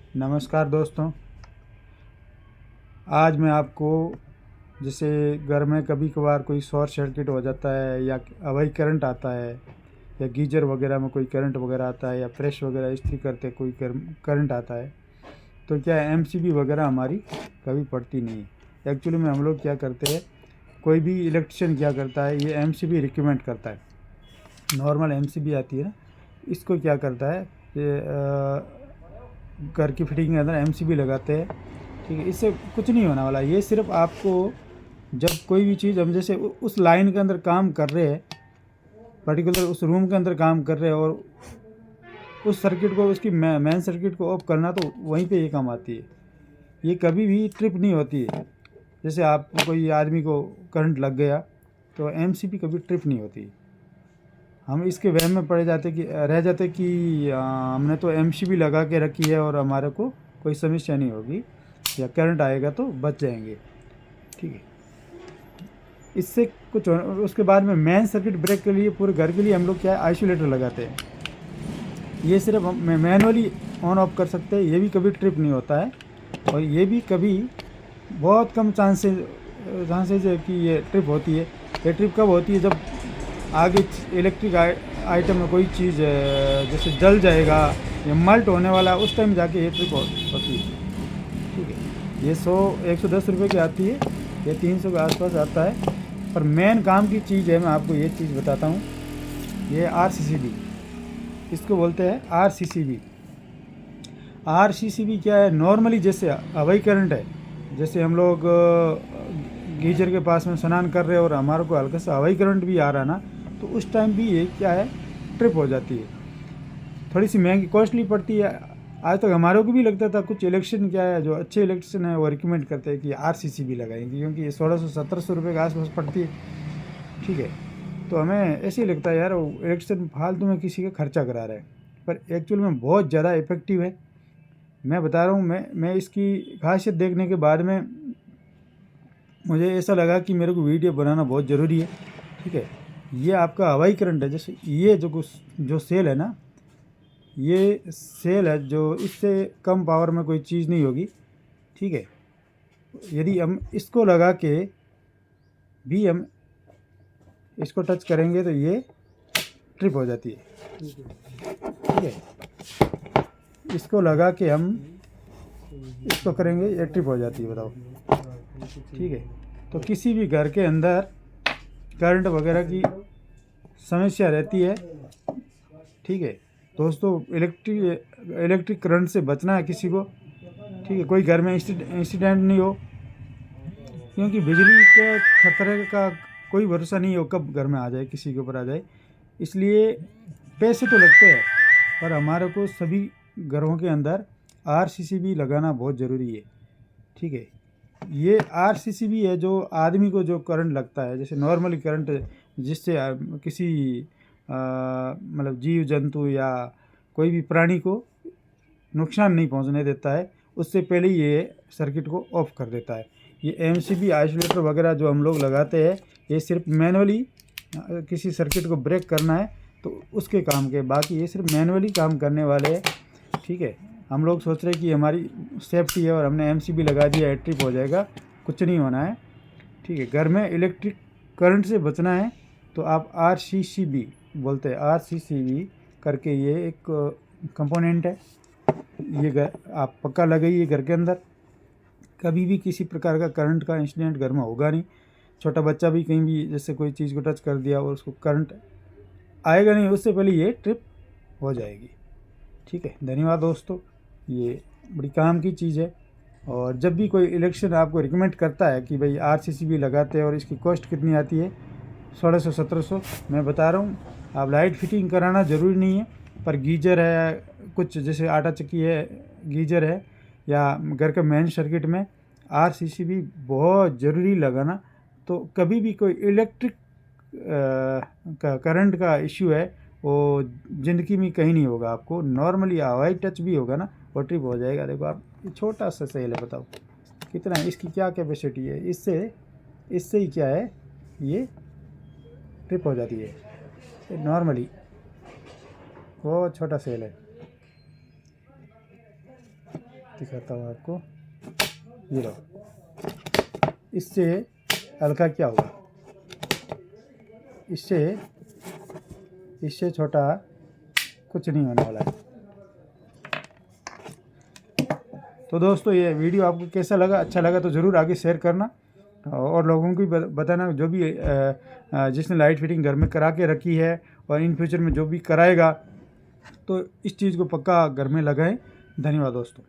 नमस्कार दोस्तों। आज मैं आपको जैसे घर में कभी कभार कोई शॉर्ट सर्किट हो जाता है या अवैध करंट आता है या गीजर वगैरह में कोई करंट वगैरह आता है या प्रेस वगैरह इस्त्री करते कोई करंट आता है, तो क्या एमसीबी वगैरह हमारी कभी पड़ती नहीं है। एक्चुअली में हम लोग क्या करते हैं, कोई भी इलेक्ट्रिशियन क्या करता है, ये एमसीबी रिकमेंड करता है। नॉर्मल एमसीबी आती है ना, इसको क्या करता है, ये घर की फिटिंग के अंदर एमसीबी लगाते हैं। ठीक है, इससे कुछ नहीं होने वाला। ये सिर्फ आपको जब कोई भी चीज़ हम जैसे उस लाइन के अंदर काम कर रहे हैं, पर्टिकुलर उस रूम के अंदर काम कर रहे हैं और उस सर्किट को उसकी मेन सर्किट को ऑफ करना, तो वहीं पे ये काम आती है। ये कभी भी ट्रिप नहीं होती है। जैसे आप कोई आदमी को करंट लग गया तो एमसीबी कभी ट्रिप नहीं होती। हम इसके वहम में पड़ जाते कि रह जाते कि हमने तो एमसीबी लगा के रखी है और हमारे को कोई समस्या नहीं होगी या करंट आएगा तो बच जाएंगे। ठीक है, इससे कुछ उसके बाद में मेन सर्किट ब्रेक के लिए पूरे घर के लिए हम लोग क्या है, आइसोलेटर लगाते हैं। ये सिर्फ हम मैनुअली ऑन ऑफ कर सकते हैं, ये भी कभी ट्रिप नहीं होता है। और ये भी कभी बहुत कम चांसेज है कि ये ट्रिप होती है। ये ट्रिप कब होती है, जब आगे इलेक्ट्रिक आइटम में कोई चीज़ जैसे जल जाएगा या मल्ट होने वाला है, उस टाइम जाके ये ट्रिप होती है। ठीक है, ये 110 रुपये की आती है, ये 300 के आसपास आता है। पर मेन काम की चीज़ है, मैं आपको ये चीज़ बताता हूँ, ये आरसीसीबी, इसको बोलते हैं आरसीसीबी। आरसीसीबी क्या है, नॉर्मली जैसे अवैध करंट है, जैसे हम लोग गीजर के पास में स्नान कर रहे हैं और हमारे को हल्का सा अवैध करंट भी आ रहा ना, तो उस टाइम भी ये क्या है, ट्रिप हो जाती है। थोड़ी सी महंगी कॉस्टली पड़ती है। आज तक हमारे को भी लगता था, कुछ इलेक्ट्रिशियन क्या है जो अच्छे इलेक्ट्रिशियन है वो रिकमेंड करते हैं कि आरसीसीबी लगाएंगे, क्योंकि ये 1600-1700 रुपये के आसपास पड़ती है। ठीक है, तो हमें ऐसे ही लगता है यार वो इलेक्ट्रिशियन फालतू में किसी का खर्चा करा रहा है, पर एक्चुअल में बहुत ज़्यादा इफेक्टिव है। मैं बता रहा हूँ, मैं इसकी खासियत देखने के बाद में मुझे ऐसा लगा कि मेरे को वीडियो बनाना बहुत ज़रूरी है। ठीक है, ये आपका हवाई करंट है, जैसे ये जो सेल है ना, ये सेल है जो इससे कम पावर में कोई चीज़ नहीं होगी। ठीक है, यदि हम इसको लगा के भी हम इसको टच करेंगे तो ये ट्रिप हो जाती है। ठीक है, इसको लगा के हम इसको करेंगे, ये ट्रिप हो जाती है, बताओ। ठीक है, तो किसी भी घर के अंदर करंट वगैरह की समस्या रहती है। ठीक है दोस्तों, इलेक्ट्रिक करंट से बचना है किसी को। ठीक है, कोई घर में इंसिडेंट नहीं हो, क्योंकि बिजली के खतरे का कोई भरोसा नहीं हो कब घर में आ जाए, किसी के ऊपर आ जाए। इसलिए पैसे तो लगते हैं, पर हमारे को सभी घरों के अंदर आरसीसीबी लगाना बहुत ज़रूरी है। ठीक है, ये आरसीसीबी है जो आदमी को जो करंट लगता है, जैसे नॉर्मली करंट जिससे किसी मतलब जीव जंतु या कोई भी प्राणी को नुकसान नहीं पहुंचने देता है, उससे पहले ये सर्किट को ऑफ कर देता है। ये एमसीबी आइसोलेटर वगैरह जो हम लोग लगाते हैं, ये सिर्फ मैनुअली किसी सर्किट को ब्रेक करना है तो उसके काम के, बाकी ये सिर्फ मैनुअली काम करने वाले हैं। ठीक है, हम लोग सोच रहे हैं कि हमारी सेफ्टी है और हमने एमसीबी लगा दिया, ट्रिप हो जाएगा, कुछ नहीं होना है। ठीक है, घर में इलेक्ट्रिक करंट से बचना है तो आप आरसीसीबी बोलते हैं, आरसीसीबी करके ये एक कंपोनेंट है। ये आप पक्का लगाइए घर के अंदर, कभी भी किसी प्रकार का करंट का इंसिडेंट घर में होगा नहीं। छोटा बच्चा भी कहीं भी जैसे कोई चीज़ को टच कर दिया और उसको करंट आएगा नहीं, उससे पहले ये ट्रिप हो जाएगी। ठीक है, धन्यवाद दोस्तों, ये बड़ी काम की चीज़ है। और जब भी कोई इलेक्शन आपको रिकमेंड करता है कि भाई आरसीसीबी लगाते हैं और इसकी कॉस्ट कितनी आती है, 1600-1700, मैं बता रहा हूँ, आप लाइट फिटिंग कराना ज़रूरी नहीं है, पर गीजर है, कुछ जैसे आटा चक्की है, गीजर है, या घर के मेन सर्किट में आरसीसीबी बहुत ज़रूरी लगाना। तो कभी भी कोई इलेक्ट्रिक का करंट का इश्यू है वो ज़िंदगी में कहीं नहीं होगा आपको। नॉर्मली हवाई टच भी होगा ना, वो ट्रिप हो जाएगा। देखो आप, ये छोटा सा सेल है, बताओ कितना है, इसकी क्या कैपेसिटी है, इससे ही क्या है, ये ट्रिप हो जाती है नॉर्मली, वो छोटा सेल है। दिखाता हूँ आपको, ये लो। इससे हल्का क्या होगा, इससे छोटा कुछ नहीं होने वाला है। तो दोस्तों ये वीडियो आपको कैसा लगा, अच्छा लगा तो ज़रूर आगे शेयर करना और लोगों को भी बताना, जो भी जिसने लाइट फिटिंग घर में करा के रखी है और इन फ्यूचर में जो भी कराएगा तो इस चीज़ को पक्का घर में लगाएं। धन्यवाद दोस्तों।